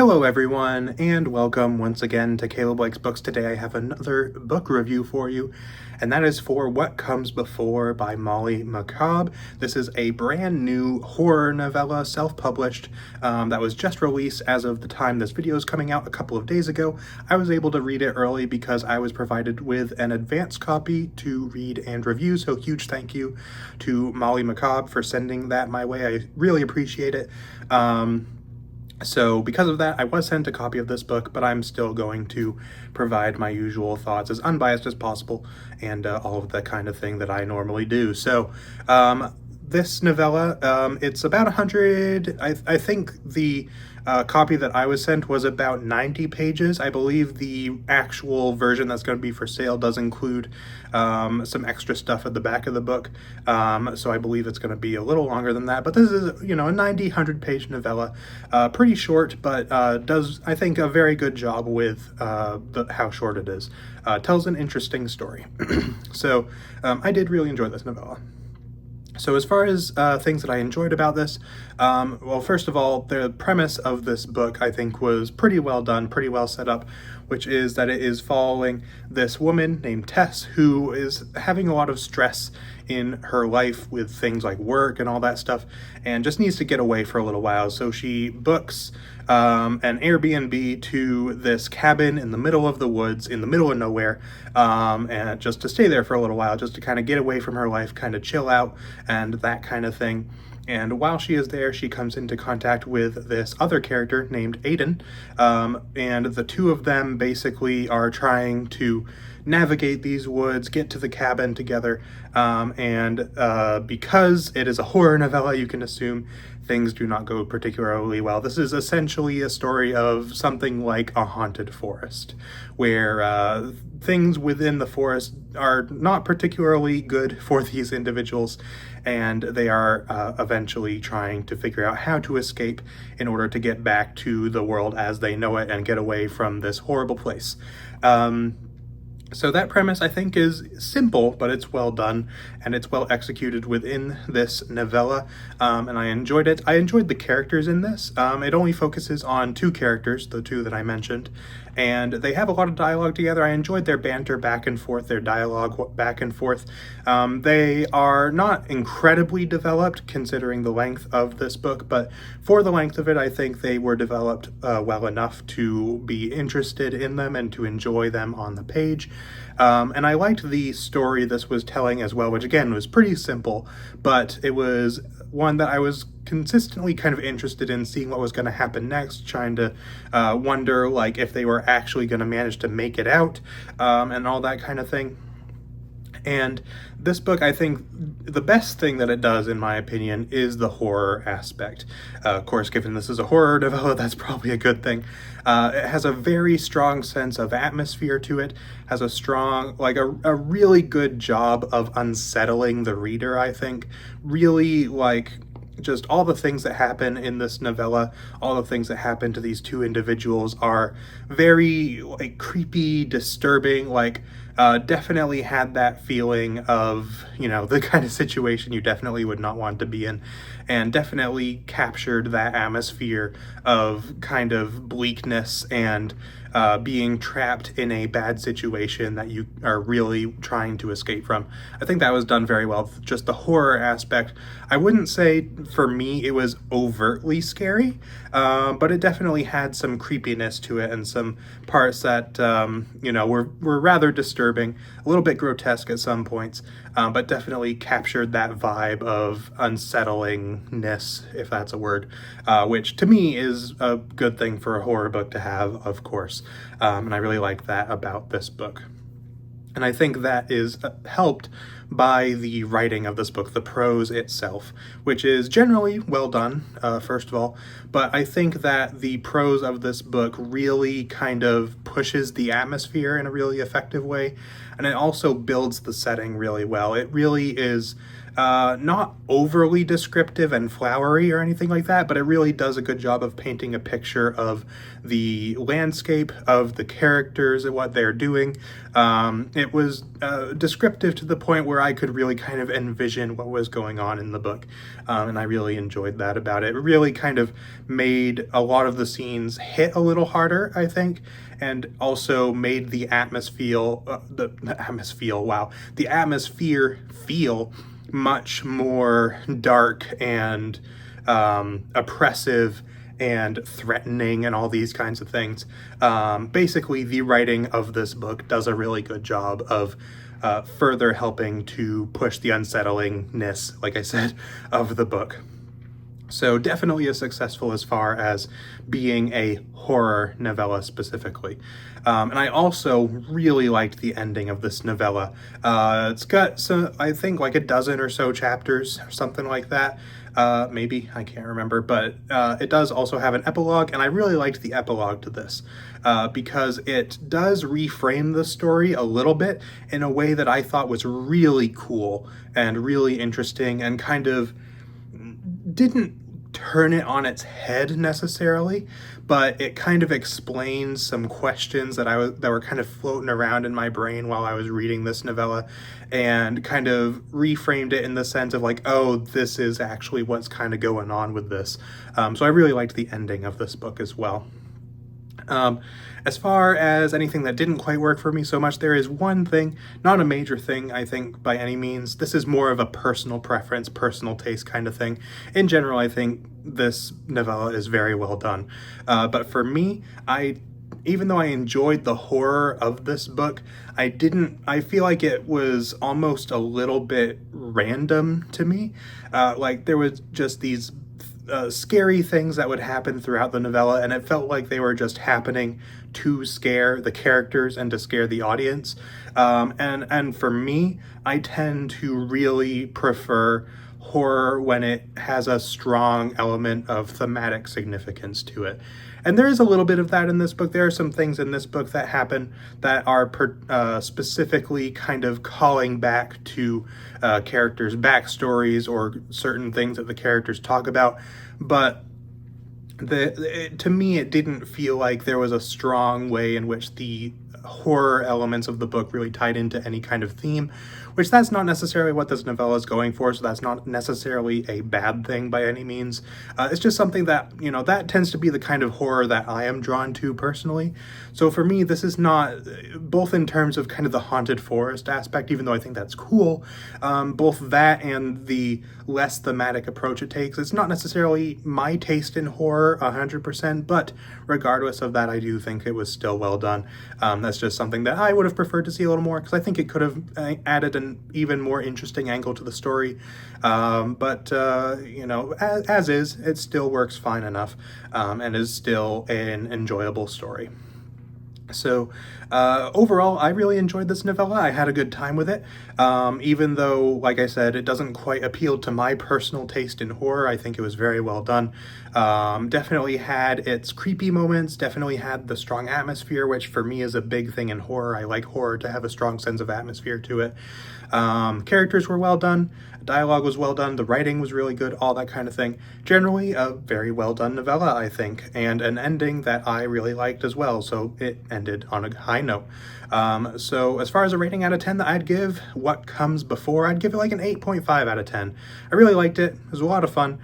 Hello everyone, and welcome once again to Caleb Likes Books. Today I have another book review for you, and that is for What Comes Before by Molly Macabre. This is a brand new horror novella, self-published, that was just released as of the time this video is coming out a couple of days ago. I was able to read it early because I was provided with an advance copy to read and review, so huge thank you to Molly Macabre for sending that my way. I really appreciate it. So because of that, I was sent a copy of this book, but I'm still going to provide my usual thoughts as unbiased as possible and all of the kind of thing that I normally do. So this novella, it's about 100, I think the copy that I was sent was about 90 pages. I believe the actual version that's going to be for sale does include some extra stuff at the back of the book, so I believe it's going to be a little longer than that, but this is, you know, a 100 page novella, pretty short, but does, I think, a very good job with how short it is. Tells an interesting story. So I did really enjoy this novella. So as far as things that I enjoyed about this, well, first of all, the premise of this book I think was pretty well done, pretty well set up, which is that it is following this woman named Tess who is having a lot of stress in her life with things like work and all that stuff, and just needs to get away for a little while. So she books an Airbnb to this cabin in the middle of the woods, in the middle of nowhere, and just to stay there for a little while, just to kind of get away from her life, kind of chill out and that kind of thing. And while she is there, she comes into contact with this other character named Aiden, and the two of them basically are trying to navigate these woods, get to the cabin together, and because it is a horror novella, you can assume things do not go particularly well. This is essentially a story of something like a haunted forest, where things within the forest are not particularly good for these individuals, and they are eventually trying to figure out how to escape in order to get back to the world as they know it and get away from this horrible place. So that premise, I think, is simple, but it's well done, and it's well executed within this novella, and I enjoyed it. I enjoyed the characters in this. It only focuses on two characters, the two that I mentioned, and they have a lot of dialogue together. I enjoyed their banter back and forth, their dialogue back and forth. They are not incredibly developed considering the length of this book, but for the length of it, I think they were developed well enough to be interested in them and to enjoy them on the page. And I liked the story this was telling as well, which again was pretty simple, but it was one that I was consistently kind of interested in seeing what was going to happen next, trying to wonder like if they were actually going to manage to make it out, and all that kind of thing. And this book, I think the best thing that it does, in my opinion, is the horror aspect. Of course, given this is a horror novella, that's probably a good thing. It has a very strong sense of atmosphere to it, has a strong, like a really good job of unsettling the reader, I think. Really, like, just all the things that happen in this novella, all the things that happen to these two individuals are very, like, creepy, disturbing, like, definitely had that feeling of, you know, the kind of situation you definitely would not want to be in, and definitely captured that atmosphere of kind of bleakness and being trapped in a bad situation that you are really trying to escape from. I think that was done very well. Just the horror aspect, I wouldn't say for me it was overtly scary, but it definitely had some creepiness to it and some parts that, you know, were rather disturbing, a little bit grotesque at some points, but definitely captured that vibe of unsettlingness, if that's a word, which to me is a good thing for a horror book to have, of course. And I really like that about this book. And I think that is helped by the writing of this book, the prose itself, which is generally well done, first of all, but I think that the prose of this book really kind of pushes the atmosphere in a really effective way, and it also builds the setting really well. It really is not overly descriptive and flowery or anything like that, but it really does a good job of painting a picture of the landscape, of the characters and what they're doing. It was descriptive to the point where I could really kind of envision what was going on in the book, and I really enjoyed that about it. It really kind of made a lot of the scenes hit a little harder, I think, and also made the atmosphere, the atmosphere feel much more dark and oppressive and threatening and all these kinds of things. Basically, the writing of this book does a really good job of further helping to push the unsettlingness, like I said, of the book. So definitely a successful as far as being a horror novella specifically. And I also really liked the ending of this novella. It's got some, I think, like a dozen or so chapters, or something like that. Maybe, I can't remember, but it does also have an epilogue, and I really liked the epilogue to this because it does reframe the story a little bit in a way that I thought was really cool and really interesting, and kind of didn't turn it on its head necessarily, but it kind of explains some questions that were kind of floating around in my brain while I was reading this novella, and kind of reframed it in the sense of like, oh, this is actually what's kind of going on with this. So I really liked the ending of this book as well. As far as anything that didn't quite work for me so much, there is one thing, not a major thing, I think, by any means. This is more of a personal preference, personal taste kind of thing. In general, I think this novella is very well done. But for me, even though I enjoyed the horror of this book, I feel like it was almost a little bit random to me. Like there was just these scary things that would happen throughout the novella, and it felt like they were just happening to scare the characters and to scare the audience. And for me, I tend to really prefer horror when it has a strong element of thematic significance to it. And there is a little bit of that in this book. There are some things in this book that happen that are specifically kind of calling back to characters' backstories or certain things that the characters talk about. But to me, it didn't feel like there was a strong way in which the horror elements of the book really tied into any kind of theme, which that's not necessarily what this novella is going for, so that's not necessarily a bad thing by any means. It's just something that, that tends to be the kind of horror that I am drawn to personally. So for me, this is not, both in terms of kind of the haunted forest aspect, even though I think that's cool, both that and the less thematic approach it takes, it's not necessarily my taste in horror 100%, but regardless of that, I do think it was still well done. That's just something that I would have preferred to see a little more, because I think it could have added an even more interesting angle to the story. But as is, it still works fine enough, and is still an enjoyable story. So overall, I really enjoyed this novella. I had a good time with it. Even though, like I said, it doesn't quite appeal to my personal taste in horror, I think it was very well done. Definitely had its creepy moments, definitely had the strong atmosphere, which for me is a big thing in horror. I like horror to have a strong sense of atmosphere to it. Characters were well done, dialogue was well done, the writing was really good, all that kind of thing. Generally, a very well done novella, I think, and an ending that I really liked as well, so it ended on a high note. So as far as a rating out of 10 that I'd give What Comes Before, I'd give it like an 8.5 out of 10. I really liked it. It was a lot of fun.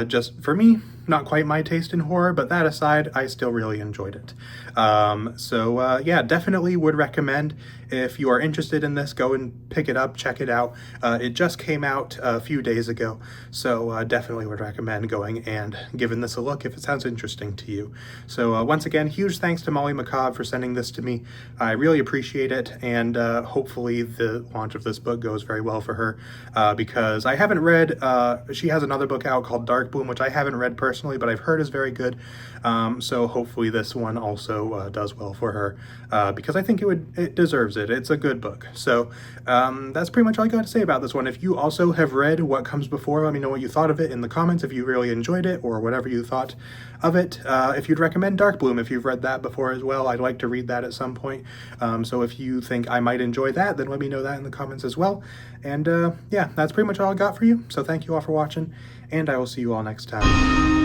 Just for me, not quite my taste in horror, but that aside, I still really enjoyed it. Yeah, definitely would recommend, if you are interested in this, go and pick it up, check it out. It just came out a few days ago, so definitely would recommend going and giving this a look if it sounds interesting to you. So once again, huge thanks to Molly Macabre for sending this to me. I really appreciate it, and hopefully the launch of this book goes very well for her, because I haven't read, she has another book out called Dark Bloom, which I haven't read personally. personally, but I've heard is very good. So hopefully this one also does well for her, because I think it deserves it. It's a good book. So that's pretty much all I got to say about this one. If you also have read What Comes Before, let me know what you thought of it in the comments, if you really enjoyed it or whatever you thought of it. If you'd recommend Dark Bloom, if you've read that before as well, I'd like to read that at some point. So if you think I might enjoy that, then let me know that in the comments as well. And yeah, that's pretty much all I got for you. So thank you all for watching, and I will see you all next time.